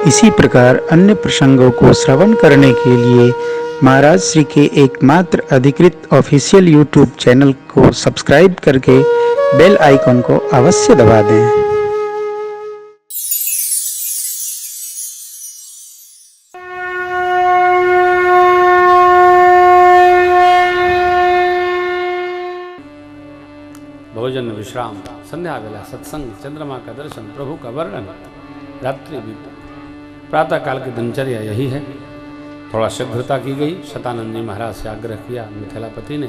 इसी प्रकार अन्य प्रसंगों को श्रवण करने के लिए महाराज श्री के एकमात्र अधिकृत ऑफिशियल यूट्यूब चैनल को सब्सक्राइब करके बेल आइकन को अवश्य दबा दें। भोजन विश्राम, संध्या वेला सत्संग, चंद्रमा का दर्शन, प्रभु का वर्णन, रात्रि बीता, प्रातः काल की दिनचर्या यही है। थोड़ा शीघ्रता की गई। शतानंद जी महाराज से आग्रह किया। मिथिलापति ने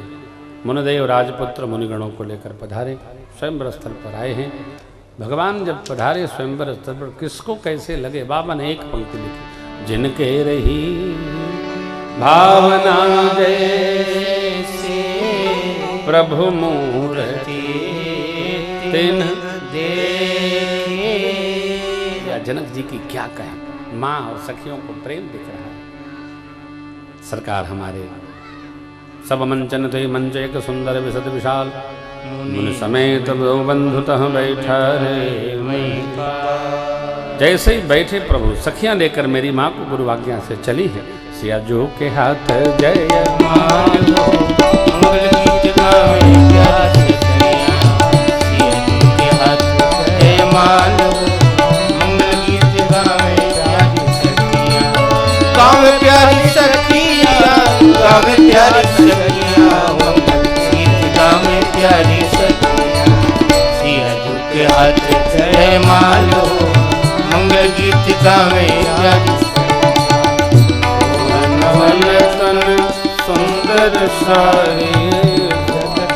मुनिदेव राजपुत्र मुनिगणों को लेकर पधारे, स्वयंवर स्थल पर आए हैं। भगवान जब पधारे स्वयंवर स्थल पर, किसको कैसे लगे? बाबा ने एक पंक्ति लिखी, जिनके रही भावना जैसे प्रभु मूर्ति तिन देखे। जनक जी की क्या कहें, माँ और सखियों को प्रेम दिख रहा है। सरकार हमारे सब मंचन थे, मंच एक सुंदर विशद विशाल, मुनि समेत दो बंधुतः बैठा रे। जैसे ही बैठे प्रभु, सखियां लेकर मेरी माँ को गुरु आज्ञा से चली है। सिया जो के हाथ जय मालो, गावे प्यारी सखिया, गावे प्यारी सखिया, गावे प्यारी सखिया, सिया झुके हाथ जय मालो, मंगल गीत गावे प्यारी नवल तन सुंदर सारी,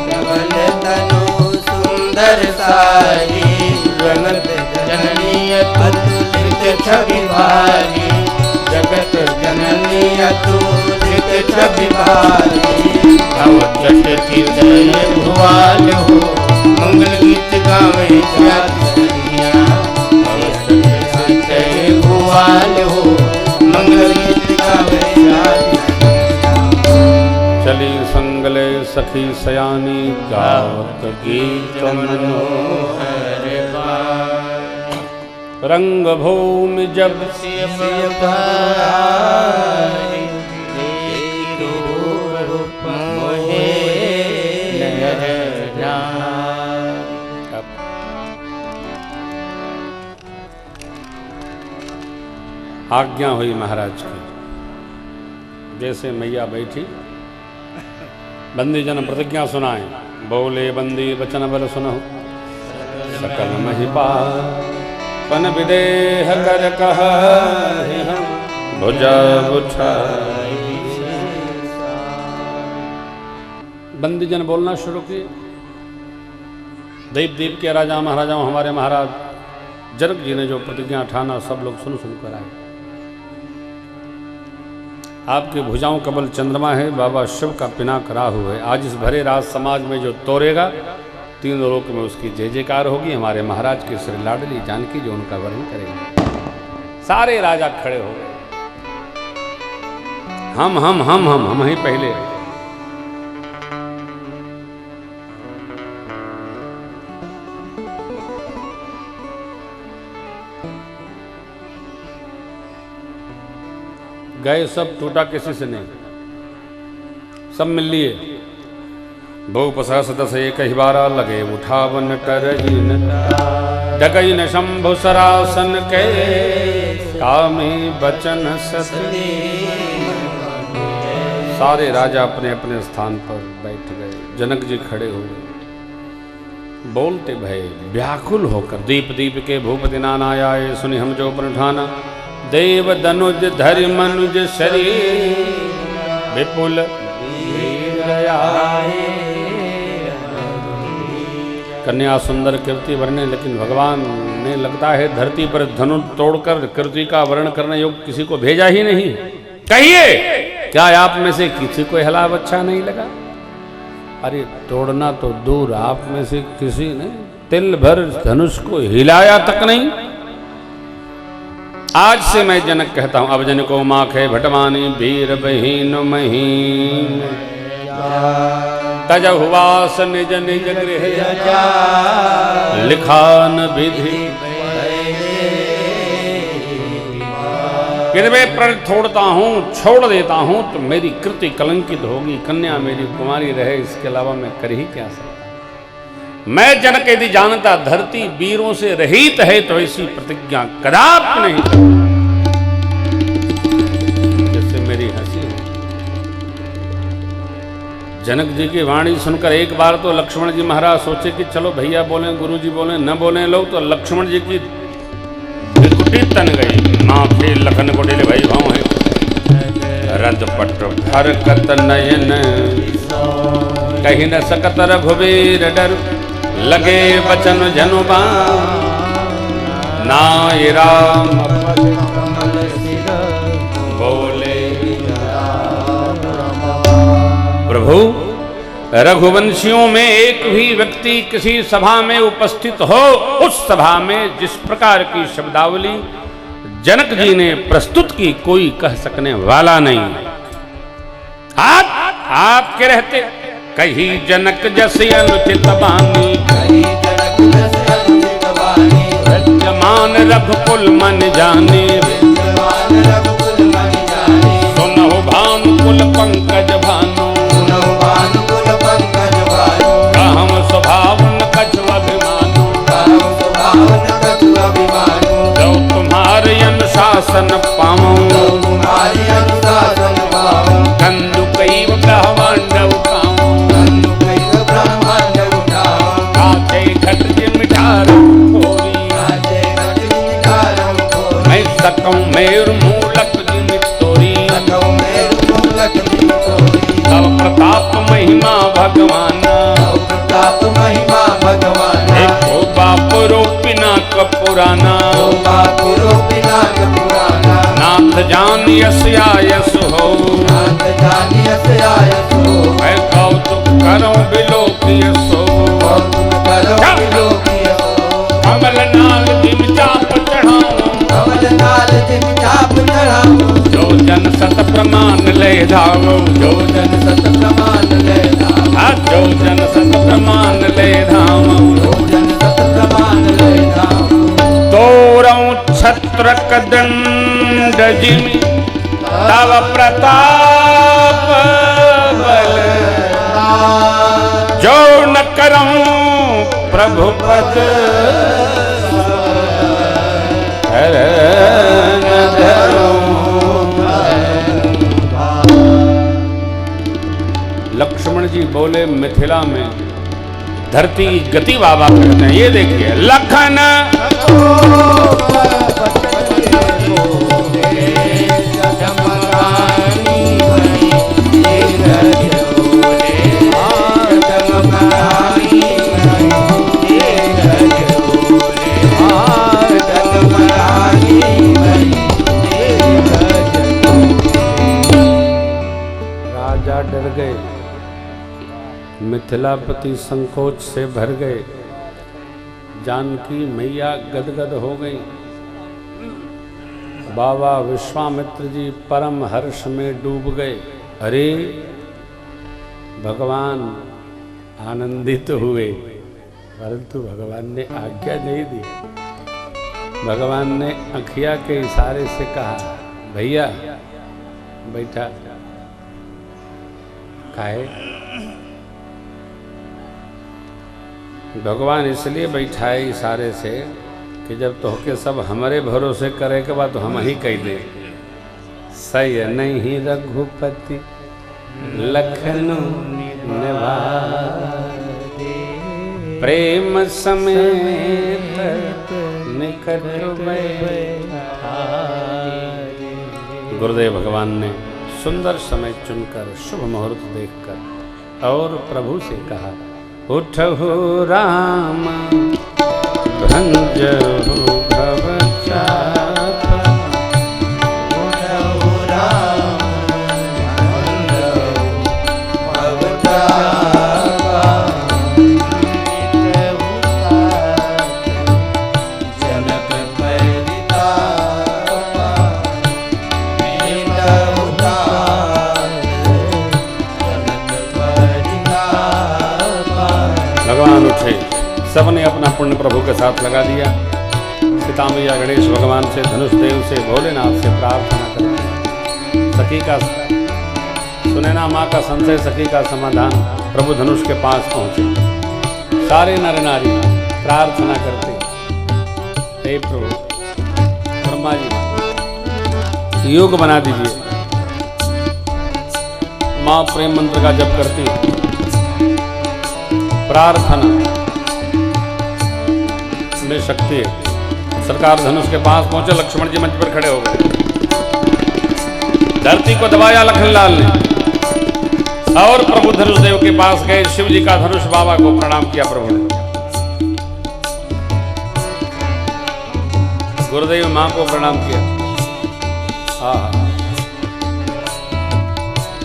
नवल तनु सुंदर सारी, जगत जननी अतुलित छवि भारी, जगत जननी अतुलित छवि भारी, भव जट हृदय भुआल हो, मंगल गीत गावे प्यारी सखिया, भव जट हृदय भुआल हो, मंगल गीत गावे प्यारी सखिया। चली संगले सखी सयानी, गावत गीत मनोहर रंग भूमि जब से रूप मोहे आज्ञा हुई महाराज की। जैसे मैया बैठी, बंदी जन प्रतिज्ञा सुनाए। बोले बंदी वचन बल सुनो, सकल महिपा पन विदेह कर कह, भुजा उठाई। बंदी जन बोलना शुरू किए। देव देव के राजा महाराजाओं, हमारे महाराज जनक जी ने जो प्रतिज्ञा ठाना, सब लोग सुन कर आए। आपके भुजाओं का बल चंद्रमा है, बाबा शिव का पिनाक राहु है। आज इस भरे राज समाज में जो तोड़ेगा, तीन लोक में उसकी जय जयकार होगी। हमारे महाराज की श्री लाडली जानकी जो उनका वर्णन करेंगे। सारे राजा खड़े हो गए। हम ही पहले। गए सब, टूटा किसी से नहीं, सब मिल लिए। बहु सहस दस एक ही बारा, लगे उठावन करईन, जगईन शंभु सरासन के, कामी बचन सती। सारे राजा अपने अपने स्थान पर बैठ गए। जनक जी खड़े हो गए, बोलते भय व्याकुल होकर, दीप दीप के भूपति नाना आए, सुनि हम जो प्रणठाना, देव दनुज धरि मनुज शरीर, विपुल कन्या सुंदर कीर्ति वर्णे। लेकिन भगवान ने लगता है धरती पर धनुष तोड़कर कीर्ति का वर्ण करने योग्य किसी को भेजा ही नहीं। कहिए, क्या आप में से किसी को हिलाव अच्छा नहीं लगा? अरे तोड़ना तो दूर, आप में से किसी ने तिल भर धनुष को हिलाया तक नहीं। आज से मैं जनक कहता हूं, अब जन को माखे भटमानी, वीर बहीन महीन, तज हुआस निज निज गृह, लिखान विधि यदि मैं प्रण छोड़ता हूँ, छोड़ देता हूँ तो मेरी कृति कलंकित होगी, कन्या मेरी कुमारी रहे, इसके अलावा मैं कर ही क्या सकता। मैं जनक यदि जानता धरती वीरों से रहित है तो ऐसी प्रतिज्ञा कदापि नहीं करता। जैसे मेरी हंसी है। जनक जी की वाणी सुनकर एक बार तो लक्ष्मण जी महाराज सोचे कि चलो भैया बोले, गुरु जी बोले, न बोले लोग, तो लक्ष्मण जी की बिकुटी तन गई। माथे लखन कोटिल भई भाव है, रज पट फरकत नयन, कहीं न सकत रघुबीर डर, लगे बचन जनुबा, नाय राम बोले। प्रभु, रघुवंशियों में एक भी व्यक्ति किसी सभा में उपस्थित हो, उस सभा में जिस प्रकार की शब्दावली जनक जी ने प्रस्तुत की कोई कह सकने वाला नहीं। आपके रहते कही जनक जस अनुचित बानी, विद्यमान रघुकुल मन जाने, सुनहु भानुकुल पंकज भानु, कहम स्वभाव न कछु अभिमानु, जो तुम्हारे अनुशासन पाऊं, कंदु कैव ब्रह्मांड उठाऊं, काचे घट जिमिठार खोरी, मैं सकूं मेरु मूलक जिमित तोरी, तव प्रताप महिमा भगवान, देखो बाप रूपिना कपुराना, नाथ जान यस आयस हो, मैं कौतुक करो बिलोकियसो, कमल नाल जिम चाप चढ़ाऊं, जो जन सत प्रमाण ले धावो, जो जन सत प्रमाण ले धावो, जो जन सत प्रमाण ले धावो, तोरऊं छत्र कदंड जिमि, तव प्रताप बल, जो न करऊं प्रभु पद, लक्ष्मण जी बोले, मिथिला में धरती की गति बाबा कहते हैं। ये देखिए, लखन राजा डर गए, मिथिलापति संकोच से भर गए, जानकी मैया गदगद हो गई। बाबा विश्वामित्र जी परम हर्ष में डूब गए। अरे भगवान आनंदित हुए, परंतु भगवान ने आज्ञा नहीं दी। भगवान ने अखिया के इशारे से कहा, भैया बैठा काहे। भगवान इसलिए बैठाए इशारे से कि जब तोहके सब हमारे भरोसे करे के बाद तो हम ही कह दे। सही नहीं रघुपति लखनऊ निवारे, प्रेम समेत निकट बैठारे। गुरुदेव भगवान ने सुंदर समय चुनकर शुभ मुहूर्त देखकर और प्रभु से कहा, उठहु राम भंजहु भव चाप, उठहु राम भंजहु भव चाप, जनक परिताप, मिटहु भगवान उठे, सबने अपना पुण्य प्रभु के साथ लगा दिया। सीता मैया गणेश भगवान से, धनुष देव से, भोलेनाथ से प्रार्थना करते हैं। सखी का सुनैना माँ का संशय, सखी का समाधान, प्रभु धनुष के पास पहुंचे। सारे नर नारी प्रार्थना करते, हे प्रभु ब्रह्मा जी योग बना दीजिए। माँ प्रेम मंत्र का जप करती, प्रार्थना में शक्ति है। सरकार धनुष के पास पहुंचे, लक्ष्मण जी मंच पर खड़े हो गए। धरती को दबाया लखनलाल ने और प्रभु धनुष देव के पास गए। शिव जी का धनुष बाबा को प्रणाम किया प्रभु ने। गुरुदेव मां को प्रणाम किया।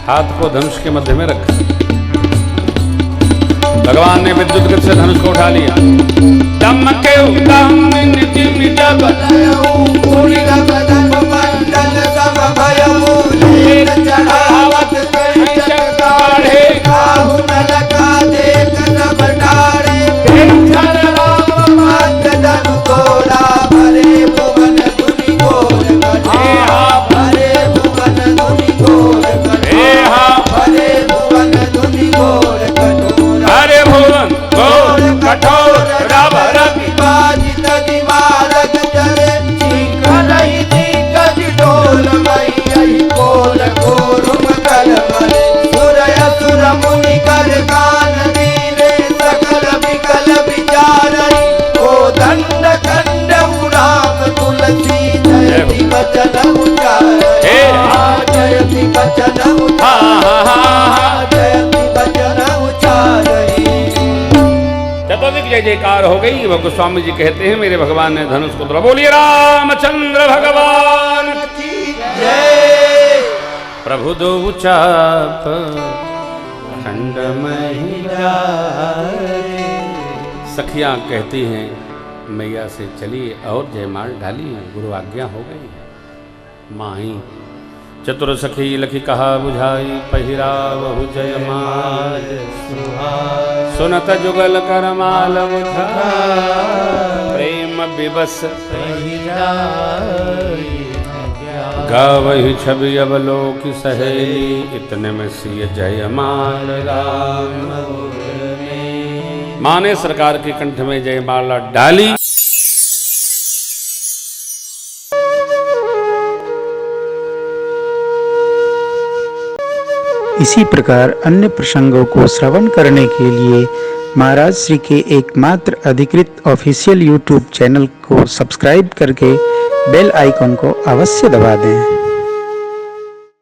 हाथ को धनुष के मध्य में रखा। भगवान ने विद्युत गति से धनुष को उठा लिया। दमके जय जयकार हो गई। वह गोस्वामी जी कहते हैं मेरे भगवान ने धनुष को तोड़ा। बोलिए रामचंद्र भगवान की जय। प्रभु दो चाप खंड महिला। सखियां कहती हैं मैया से चलिए और जयमाल डाली, गुरु आज्ञा हो गई। माही चतुर सखी लखी कहा बुझाई, पहिरा बहु जयमाल सुनत जुगल करमाल प्रेम विवश गावही छवि अवलोक सहेली, इतने में सिय जयमाल राम। माँ ने सरकार के कंठ में जयमाला डाली। इसी प्रकार अन्य प्रसंगों को श्रवण करने के लिए महाराज श्री के एकमात्र अधिकृत ऑफिशियल यूट्यूब चैनल को सब्सक्राइब करके बेल आइकॉन को अवश्य दबा दें।